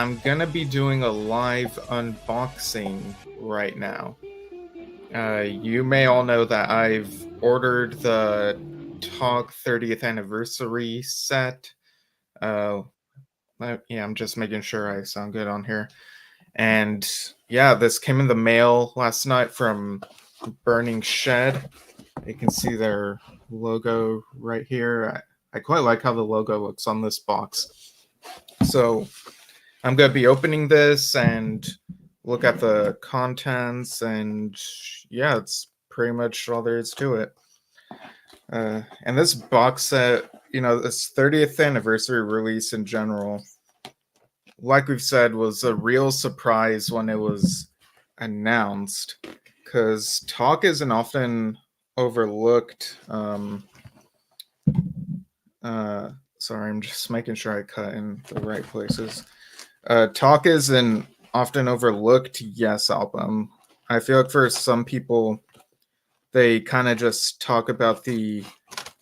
I'm gonna be doing a live unboxing right now. You may all know that I've ordered the Talk 30th anniversary set. Uh, yeah, I'm just making sure I sound good on here. And yeah, this came in the mail last night from Burning Shed. You can see their logo right here. I quite like how the logo looks on this box. So I'm gonna be opening this and look at the contents, and yeah, it's pretty much all there is to it. And this box set, this 30th anniversary release in general, like we've said, was a real surprise when it was announced, because talk isn't often overlooked. Sorry, I'm just making sure I cut in the right places. Talk is an often overlooked Yes album. I feel like for some people, they kind of just talk about the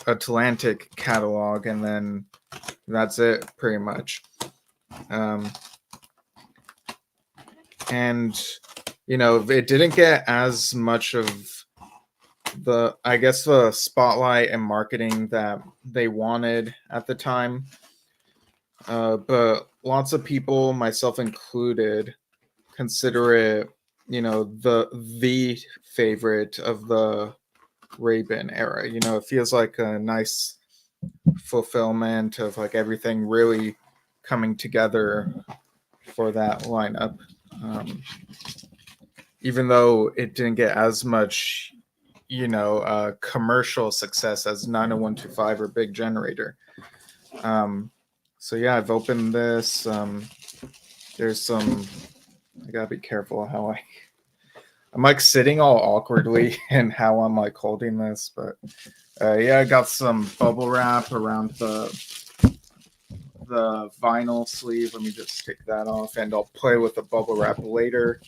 Atlantic catalog and then that's it, pretty much. Um, and, it didn't get as much of the spotlight and marketing that they wanted at the time. But lots of people, myself included, consider it, the favorite of the Ray-Ban era. It feels like a nice fulfillment of like everything really coming together for that lineup. Even though it didn't get as much, commercial success as 90125 or Big Generator. So yeah, I've opened this. There's some. I gotta be careful how I'm like sitting all awkwardly and how I'm like holding this, but yeah, I got some bubble wrap around the vinyl sleeve. Let me just take that off, and I'll play with the bubble wrap later.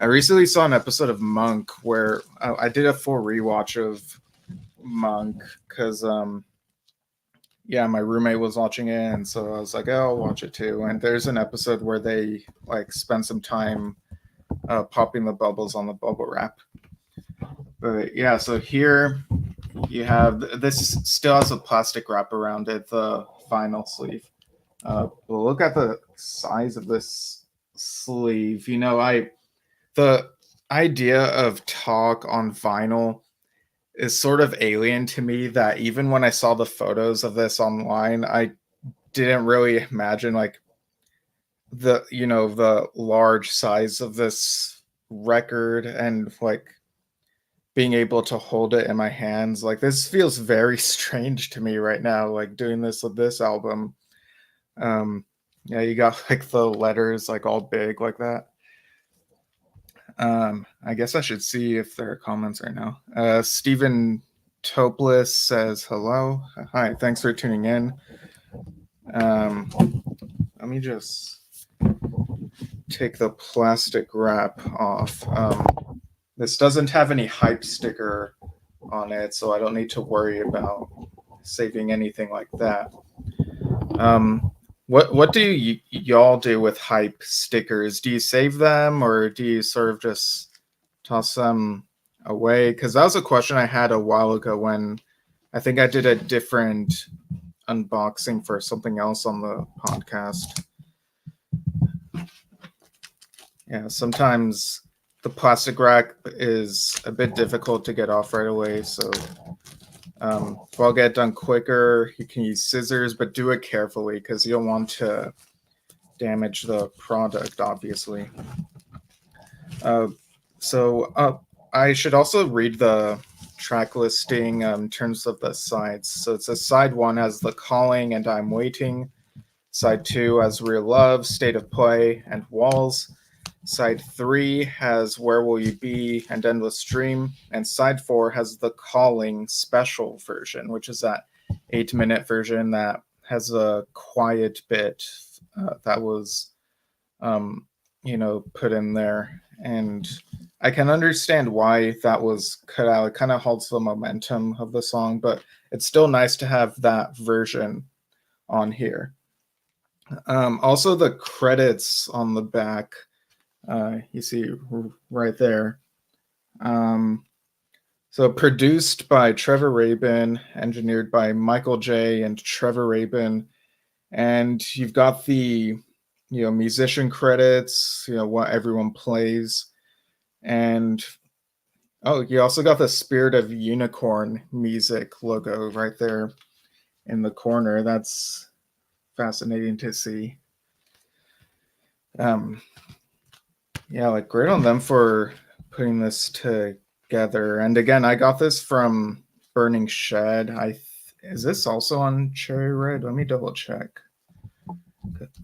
I recently saw an episode of Monk where I did a full rewatch of Monk because yeah, my roommate was watching it, and so I was like, oh, I'll watch it too. And there's an episode where they like spend some time popping the bubbles on the bubble wrap. But yeah, so here you have this still has a plastic wrap around it, the vinyl sleeve. But look at the size of this sleeve. The idea of talk on vinyl is sort of alien to me. That even when I saw the photos of this online, I didn't really imagine like the large size of this record and like being able to hold it in my hands. Like this feels very strange to me right now, like doing this with this album. Yeah, you got like the letters like all big like that. I guess I should see if there are comments right now. Stephen Topless says hello. Hi, thanks for tuning in. Let me just take the plastic wrap off. This doesn't have any hype sticker on it, so I don't need to worry about saving anything like that. What do y'all do with hype stickers? Do you save them or do you sort of just toss them away? Because that was a question I had a while ago when I think I did a different unboxing for something else on the podcast. Yeah, sometimes the plastic rack is a bit difficult to get off right away, so if I'll get it done quicker, you can use scissors, but do it carefully because you don't want to damage the product, obviously. So I should also read the track listing in terms of the sides. So it says side 1 has The Calling and I'm Waiting. Side 2 has Real Love, State of Play, and Walls. Side 3 has Where Will You Be and Endless Dream. And side 4 has The Calling special version, which is that 8-minute version that has a quiet bit that was, put in there. And I can understand why that was cut out. It kind of halts the momentum of the song, but it's still nice to have that version on here. Also, the credits on the back, you see right there. So produced by Trevor Rabin, engineered by Michael J. and Trevor Rabin, and you've got the musician credits, what everyone plays, and oh, you also got the Spirit of Unicorn music logo right there in the corner. That's fascinating to see. Yeah, like great on them for putting this together. And again, I got this from Burning Shed. Is this also on Cherry Red? Let me double check.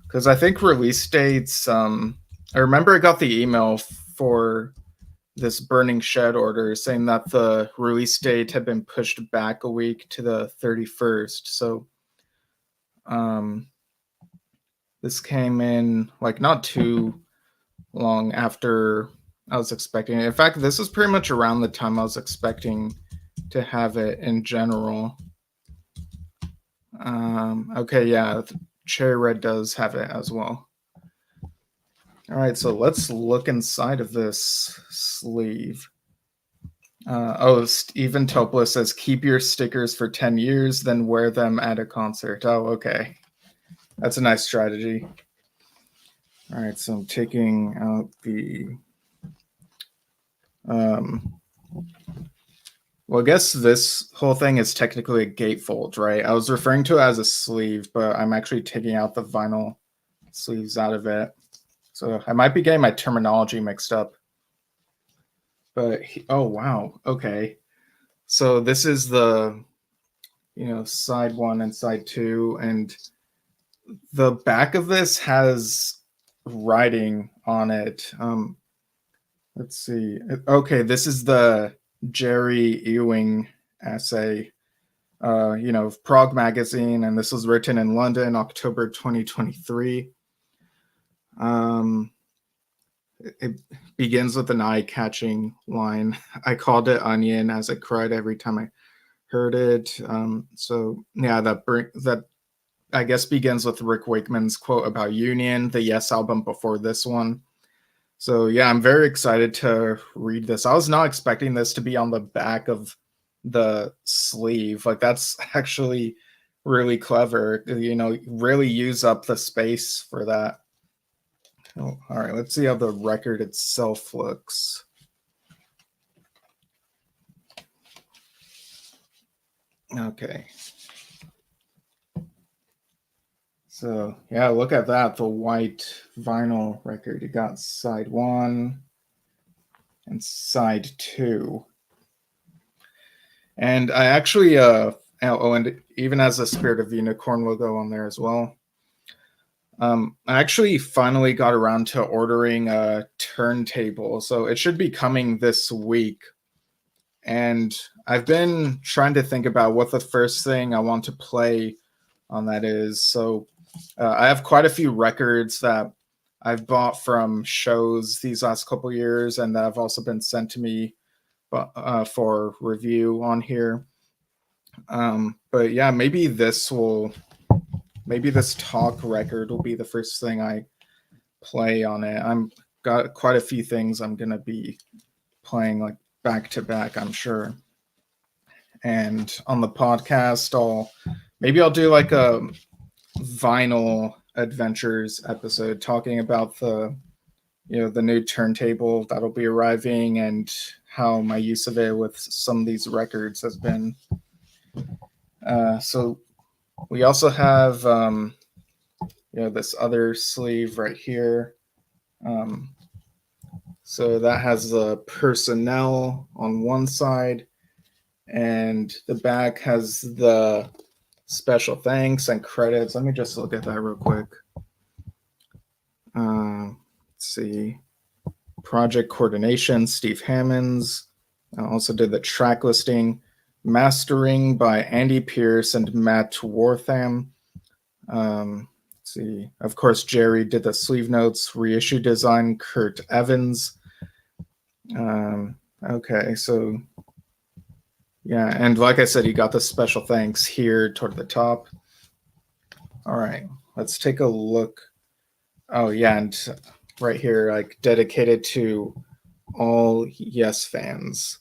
Because I think release dates. I remember I got the email for this Burning Shed order saying that the release date had been pushed back a week to the 31st. So, this came in like not too long after I was expecting it. In fact, this is pretty much around the time I was expecting to have it in general. Okay, yeah, Cherry Red does have it as well. All right, so let's look inside of this sleeve. Stephen Topla says, keep your stickers for 10 years, then wear them at a concert. Oh, okay. That's a nice strategy. All right, so I'm taking out the... well, I guess this whole thing is technically a gatefold, right? I was referring to it as a sleeve, but I'm actually taking out the vinyl sleeves out of it. So I might be getting my terminology mixed up. But, oh, wow. Okay. So this is the, side 1 and side 2. And the back of this has writing on it. Let's see. Okay, this is the Jerry Ewing essay, Prague Magazine, and this was written in London, October 2023. It begins with an eye-catching line. I called it onion as I cried every time I heard it. So yeah, that I guess begins with Rick Wakeman's quote about Union, the Yes album before this one. So yeah, I'm very excited to read this. I was not expecting this to be on the back of the sleeve. Like that's actually really clever. Really use up the space for that. Oh, all right, let's see how the record itself looks. Okay. So yeah, look at that, the white vinyl record. You got side 1 and side 2. And I actually and even has a Spirit of Unicorn logo on there as well. I actually finally got around to ordering a turntable, so it should be coming this week. And I've been trying to think about what the first thing I want to play on that is. So I have quite a few records that I've bought from shows these last couple years, and that have also been sent to me for review on here. But yeah, maybe this talk record will be the first thing I play on it. I'm got quite a few things I'm gonna be playing like back to back, I'm sure. And on the podcast, I'll do like a vinyl adventures episode talking about the new turntable that'll be arriving and how my use of it with some of these records has been. So we also have this other sleeve right here. So that has the personnel on one side, and the back has the special thanks and credits. Let me just look at that real quick. Let's see. Project coordination, Steve Hammonds. Also did the track listing. Mastering by Andy Pierce and Matt Wortham. Let's see. Of course, Jerry did the sleeve notes. Reissue design, Kurt Evans. Okay, so yeah, and like I said, you got the special thanks here toward the top. All right, let's take a look. Oh yeah, and right here, like dedicated to all Yes fans.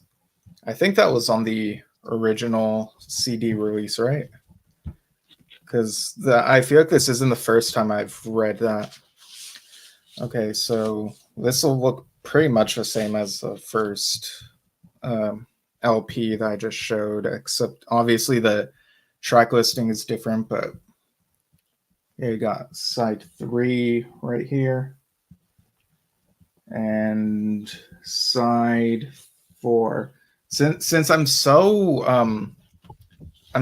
I think that was on the original CD release, right? Because I feel like this isn't the first time I've read that. Okay, so this will look pretty much the same as the first LP that I just showed, except obviously the track listing is different, but yeah, you got side 3 right here and side 4. Since I'm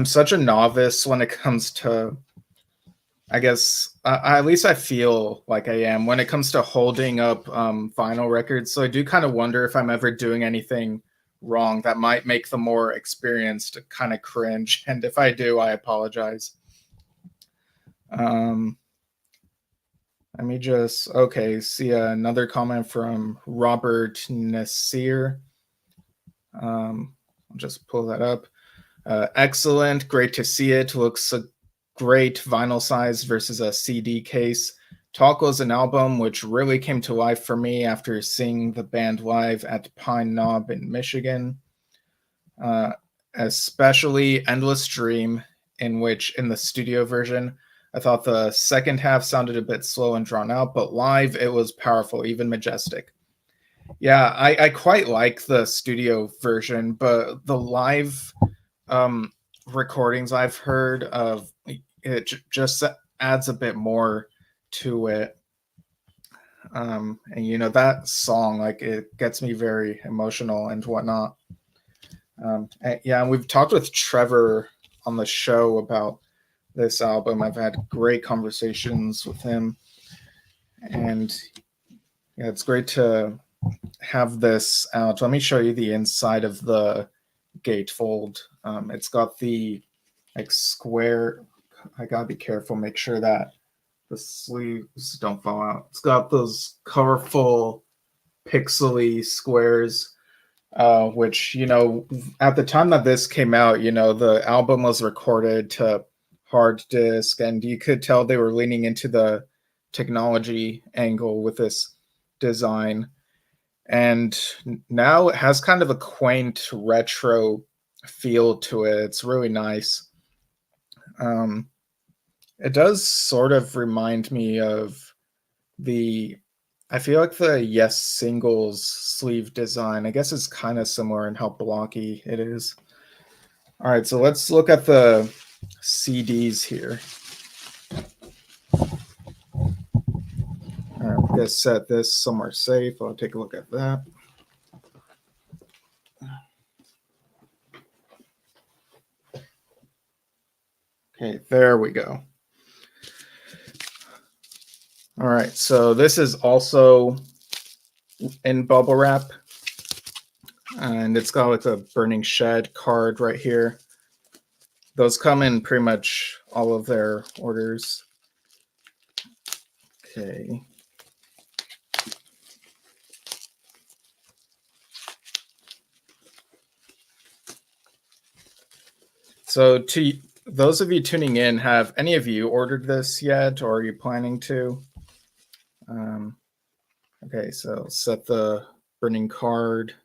such a novice when it comes to, I guess, at least I feel like I am when it comes to holding up vinyl records. So I do kind of wonder if I'm ever doing anything wrong that might make the more experienced kind of cringe. And if I do, I apologize. Let me just, okay, see another comment from Robert Nasir. I'll just pull that up. Excellent, great to see it. Looks a great vinyl size versus a CD case. Talk was an album which really came to life for me after seeing the band live at Pine Knob in Michigan. Especially Endless Dream, in which in the studio version, I thought the second half sounded a bit slow and drawn out, but live it was powerful, even majestic. Yeah, I quite like the studio version, but the live recordings I've heard of it just adds a bit more to it. And you know, that song, like, it gets me very emotional and whatnot. Yeah, and we've talked with Trevor on the show about this album. I've had great conversations with him, and yeah, it's great to have this out. Let me show you the inside of the gatefold. It's got the like square. I gotta be careful, make sure that the sleeves don't fall out. It's got those colorful pixely squares, which, you know, at the time that this came out, you know, the album was recorded to hard disk, and you could tell they were leaning into the technology angle with this design. And now it has kind of a quaint retro feel to it. It's really nice. It does sort of remind me of I feel like the Yes singles sleeve design, I guess, is kind of similar in how blocky it is. All right, so let's look at the CDs here. All right, I'm gonna set this somewhere safe. I'll take a look at that. Okay, there we go. All right, so this is also in bubble wrap, and it's got like a Burning Shed card right here. Those come in pretty much all of their orders. Okay. So to those of you tuning in, have any of you ordered this yet, or are you planning to? Okay, so set the Burning card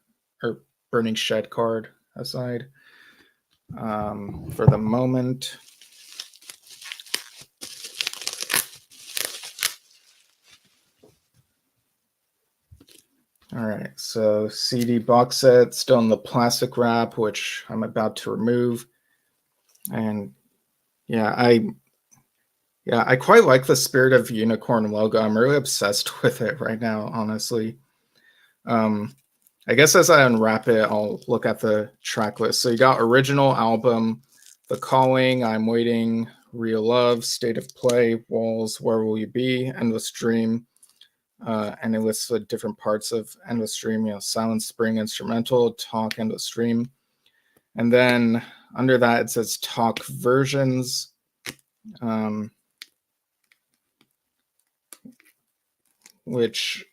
or Burning Shed card aside for the moment. All right, so CD box set still in the plastic wrap, which I'm about to remove. And yeah, I quite like the Spirit of Unicorn logo. I'm really obsessed with it right now, honestly. I guess as I unwrap it, I'll look at the track list. So you got original album, The Calling, I'm Waiting, Real Love, State of Play, Walls, Where Will You Be, Endless Dream, and it lists the different parts of Endless Dream, you know, Silent Spring instrumental, Talk, Endless Dream. And then under that, it says Talk versions. Which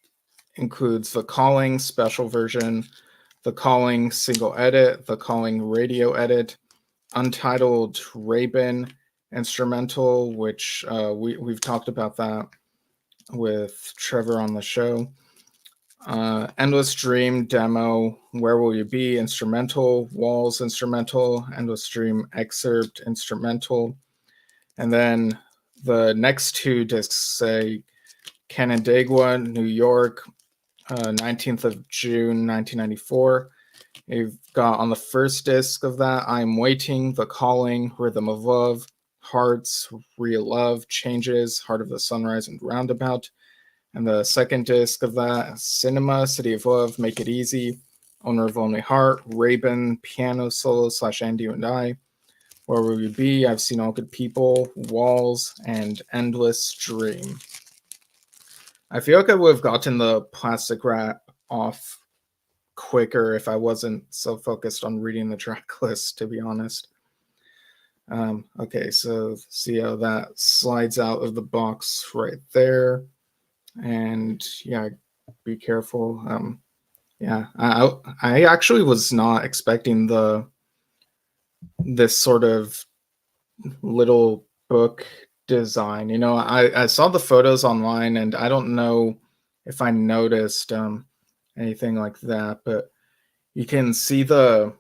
includes The Calling special version, The Calling single edit, The Calling radio edit, Untitled Rabin, instrumental, which we've talked about that with Trevor on the show. Endless Dream demo, Where Will You Be, instrumental, Walls, instrumental, Endless Dream excerpt, instrumental. And then the next two discs say Canandaigua, New York, 19th of June, 1994. You've got on the first disc of that, I'm Waiting, The Calling, Rhythm of Love, Hearts, Real Love, Changes, Heart of the Sunrise, and Roundabout. And the second disc of that, Cinema, City of Love, Make It Easy, Owner of Lonely Heart, Rabin, Piano Solo / And You and I, Where Will You Be, I've Seen All Good People, Walls, and Endless Dream. I feel like I would have gotten the plastic wrap off quicker if I wasn't so focused on reading the track list, to be honest. Okay, so see how that slides out of the box right there. And yeah, be careful. Yeah, I actually was not expecting this sort of little book design. You know, I saw the photos online, and I don't know if I noticed anything like that, but you can see the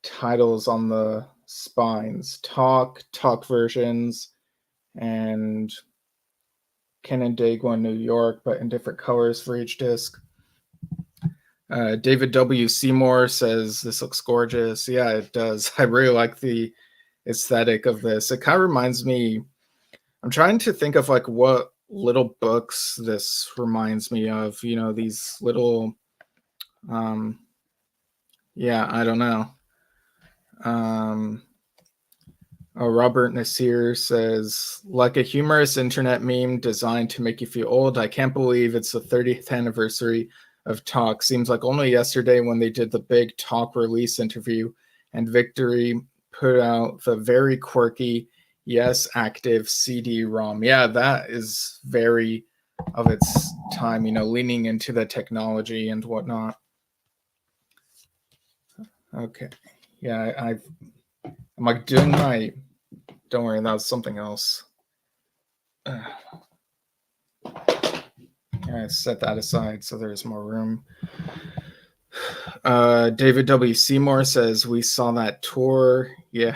titles on the spines: Talk versions, and Canandaigua, New York, but in different colors for each disc. David W. Seymour says this looks gorgeous. Yeah, it does. I really like the aesthetic of this. It kind of reminds me, I'm trying to think of like what little books this reminds me of, you know, these little yeah, I don't know. Robert Nasir says, like a humorous internet meme designed to make you feel old. I can't believe it's the 30th anniversary of Talk. Seems like only yesterday when they did the big Talk release interview, and Victory put out the very quirky Yes Active CD-ROM. Yeah, that is very of its time, you know, leaning into the technology and whatnot. Okay. Yeah, I'm like doing my, don't worry, that was something else. I set that aside so there's more room. David W. Seymour says, we saw that tour. Yeah.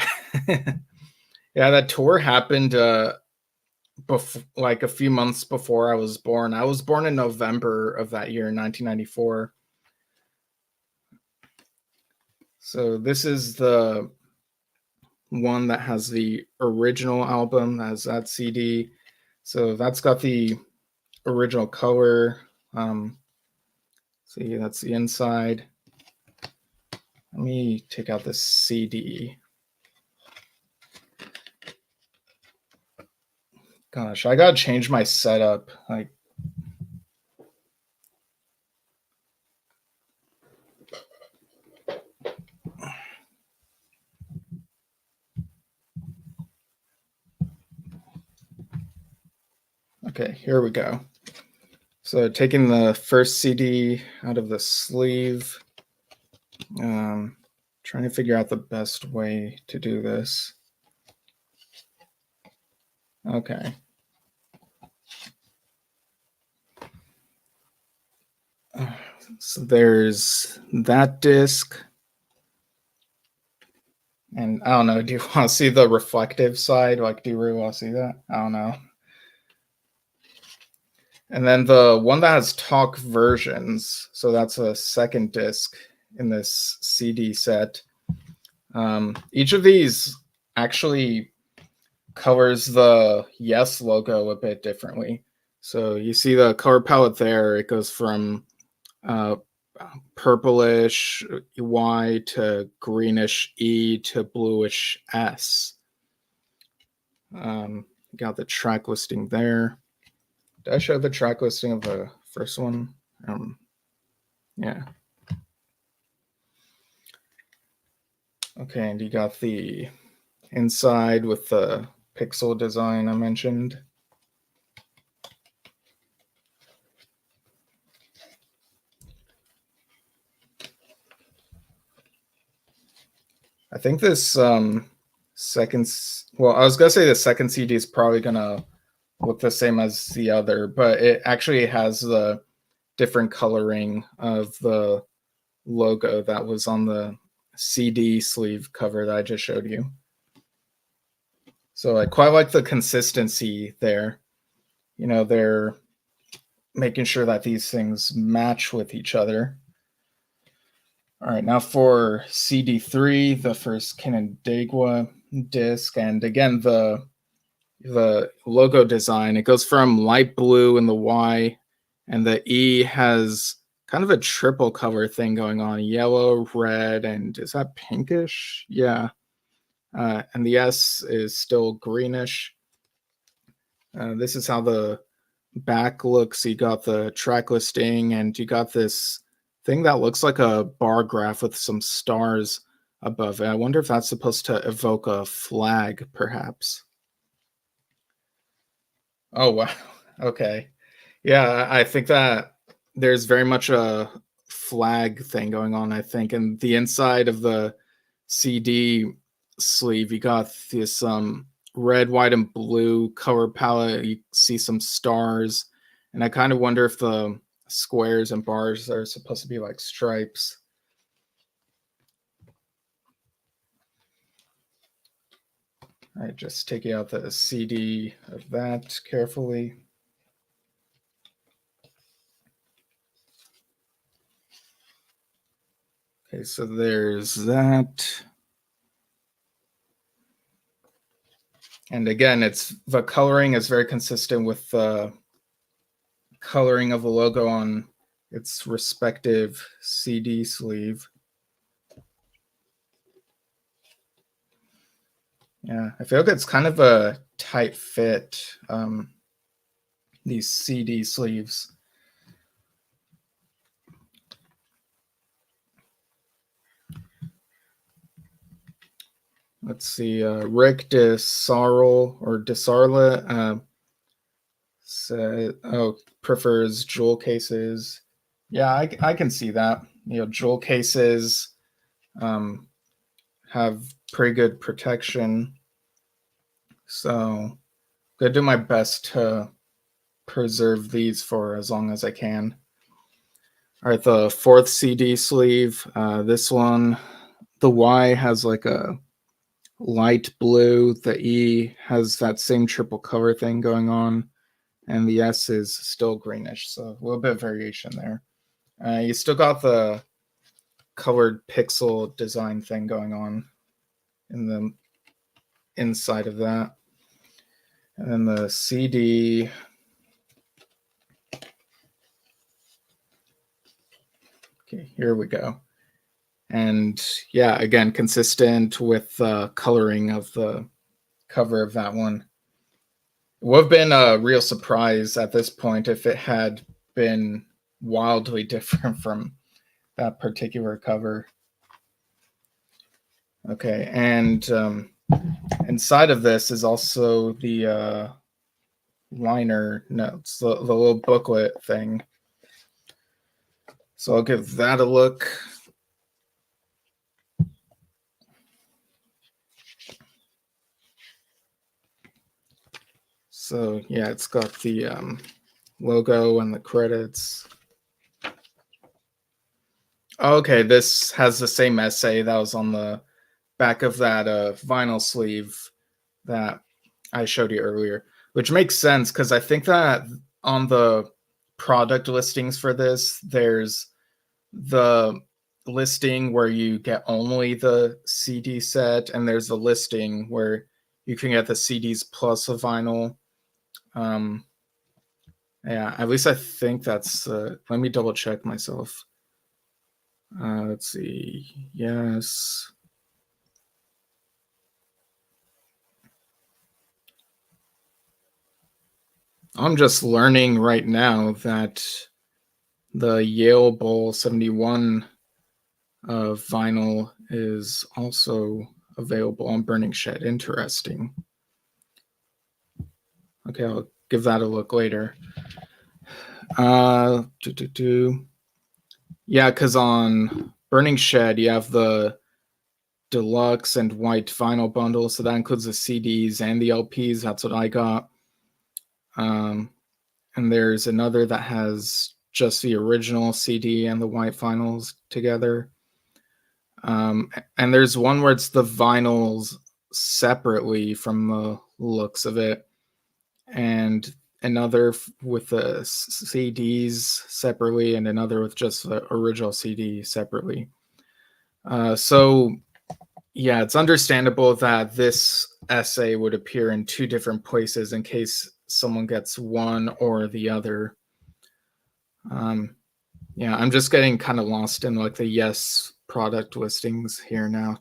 Yeah, that tour happened like a few months before I was born. I was born in November of that year, 1994. So this is the one that has the original album, that has that CD. So that's got the original color. See, that's the inside. Let me take out the CD. Gosh, I gotta change my setup. Like, okay, here we go. So taking the first CD out of the sleeve, trying to figure out the best way to do this. Okay. So there's that disc. And I don't know, do you want to see the reflective side? Like, do you really want to see that? I don't know. And then the one that has Talk versions, so that's a second disc in this CD set. Each of these actually colors the Yes logo a bit differently. So you see the color palette there, it goes from purplish Y to greenish E to bluish S. Got the track listing there. Did I show the track listing of the first one? Yeah. Okay, and you got the inside with the pixel design I mentioned. I think this Well, I was gonna say the second CD is probably gonna look the same as the other, but it actually has the different coloring of the logo that was on the CD sleeve cover that I just showed you. So I quite like the consistency there. You know, they're making sure that these things match with each other. All right, now for CD3, the first Canandaigua disc, and again the logo design, it goes from light blue in the Y, and the E has kind of a triple cover thing going on: yellow, red, and is that pinkish? Yeah. And the S is still greenish. This is how the back looks. You got the track listing, and you got this thing that looks like a bar graph with some stars above it. I wonder if that's supposed to evoke a flag, perhaps. Oh, wow. Okay. Yeah, I think that there's very much a flag thing going on, I think. And the inside of the CD sleeve, you got this red, white, and blue color palette. You see some stars. And I kind of wonder if the squares and bars are supposed to be like stripes. All right, just taking out the CD of that carefully. Okay, so there's that. And again, the coloring is very consistent with the coloring of the logo on its respective CD sleeve. Yeah, I feel like it's kind of a tight fit, these CD sleeves. Let's see, Rick DeSarle or DeSarle prefers jewel cases. Yeah, I can see that. You know, jewel cases have pretty good protection. So I'm gonna do my best to preserve these for as long as I can. All right, the fourth CD sleeve. This one, the Y has like a light blue. The E has that same triple color thing going on, and the S is still greenish. So a little bit of variation there. You still got the colored pixel design thing going on in the inside of that. And then the CD. Okay, here we go. And yeah, again, consistent with the coloring of the cover of that one. It would have been a real surprise at this point if it had been wildly different from that particular cover. Okay, and inside of this is also the liner notes, the little booklet thing. So I'll give that a look. So yeah, it's got the logo and the credits. Okay, this has the same essay that was on the back of that vinyl sleeve that I showed you earlier, which makes sense because I think that on the product listings for this, there's the listing where you get only the CD set, and there's the listing where you can get the CDs plus a vinyl. Yeah, at least I think that's. Let me double check myself. Let's see. Yes. I'm just learning right now that the Yale Bowl 71 vinyl is also available on Burning Shed. Interesting. Okay, I'll give that a look later. Yeah, because on Burning Shed, you have the deluxe and white vinyl bundle, so that includes the CDs and the LPs. That's what I got. And there's another that has just the original CD and the white vinyls together. And there's one where it's the vinyls separately from the looks of it, and another with the CDs separately, and another with just the original CD separately. So yeah, it's understandable that this essay would appear in two different places in case someone gets one or the other. Yeah, I'm just getting kind of lost in like the Yes product listings here now.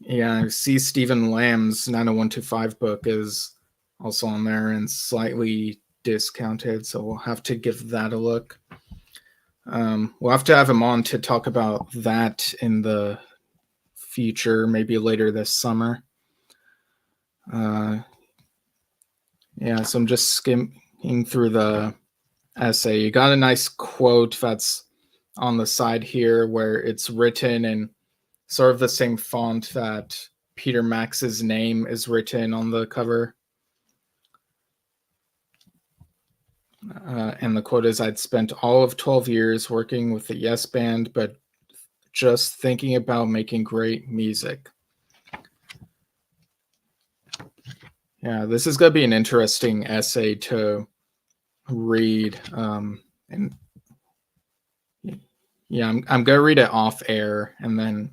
Yeah, I see Stephen Lamb's 90125 book is also on there and slightly discounted, so we'll have to give that a look. We'll have to have him on to talk about that in the future, maybe later this summer. Yeah, so I'm just skimming through the essay. You got a nice quote that's on the side here where it's written in sort of the same font that Peter Max's name is written on the cover. And the quote is, "I'd spent all of 12 years working with the Yes Band, but just thinking about making great music." Yeah, this is going to be an interesting essay to read. And yeah, I'm going to read it off air, and then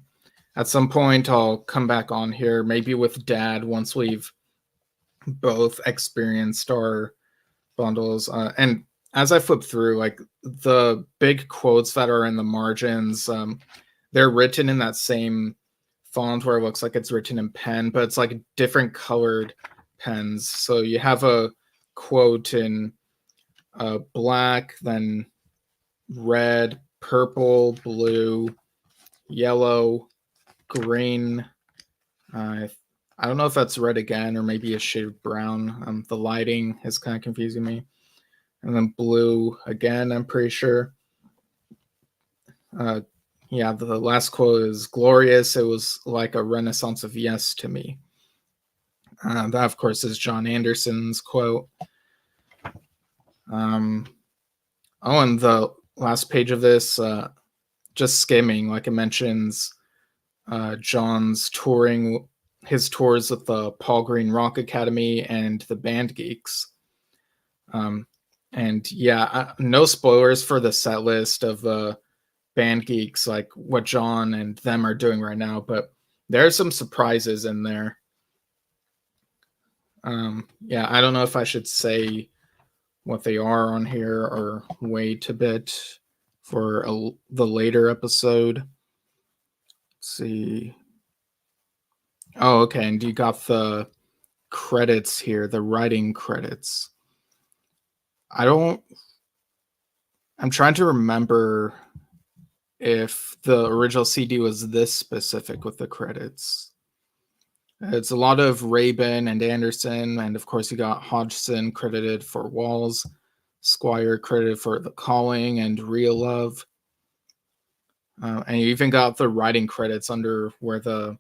at some point I'll come back on here, maybe with Dad, once we've both experienced our bundles. And as I flip through, like the big quotes that are in the margins, they're written in that same font where it looks like it's written in pen, but it's like different colored pens. So you have a quote in black, then red, purple, blue, yellow, green. I don't know if that's red again or maybe a shade of brown. The lighting is kind of confusing me. And then blue again, I'm pretty sure. Yeah, the last quote is glorious. It was like a renaissance of yes to me. That, of course, is John Anderson's quote. Oh, and the last page of this, just skimming, like it mentions John's touring, his tours with the Paul Green Rock Academy and the Band Geeks. And yeah, no spoilers for the set list of Band Geeks, like what John and them are doing right now, but there are some surprises in there. Yeah, I don't know if I should say what they are on here or wait a bit for the later episode. Let's see. Oh, okay, and you got the credits here, the writing credits. I'm trying to remember if the original CD was this specific with the credits. It's a lot of Rabin and Anderson, and of course you got Hodgson credited for Walls, Squire credited for The Calling and Real Love. And you even got the writing credits under where the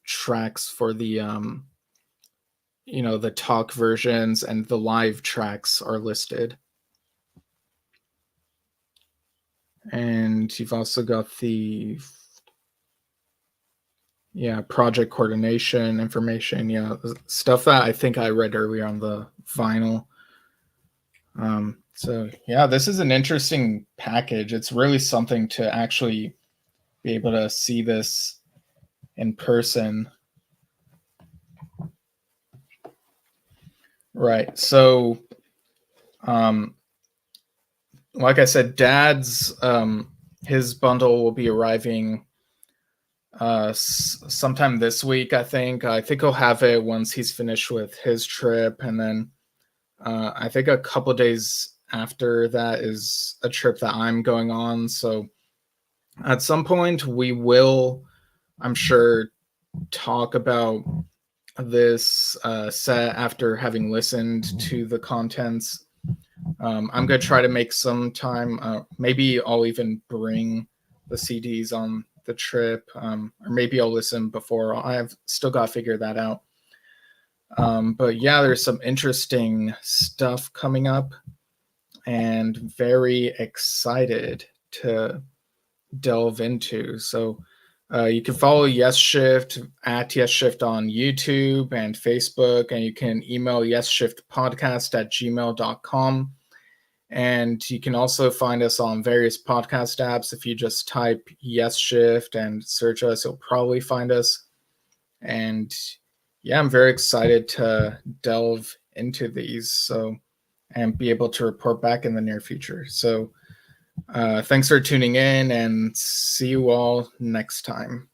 tracks for the the talk versions and the live tracks are listed. And you've also got the project coordination information, stuff that I think I read earlier on the vinyl. So yeah, this is an interesting package. It's really something to actually be able to see this in person. Right. So like I said, Dad's his bundle will be arriving sometime this week, I think. I think he'll have it once he's finished with his trip, and then I think a couple days after that is a trip that I'm going on. So at some point we will, I'm sure, talk about this set after having listened to the contents. I'm going to try to make some time. Maybe I'll even bring the CDs on the trip, or maybe I'll listen before. I've still got to figure that out. But yeah, there's some interesting stuff coming up, and very excited to delve into. So you can follow Yes Shift at Yes Shift on YouTube and Facebook, and you can email yesshiftpodcast@gmail.com. And you can also find us on various podcast apps. If you just type Yes Shift and search us, you'll probably find us. And yeah, I'm very excited to delve into these and be able to report back in the near future. So thanks for tuning in, and see you all next time.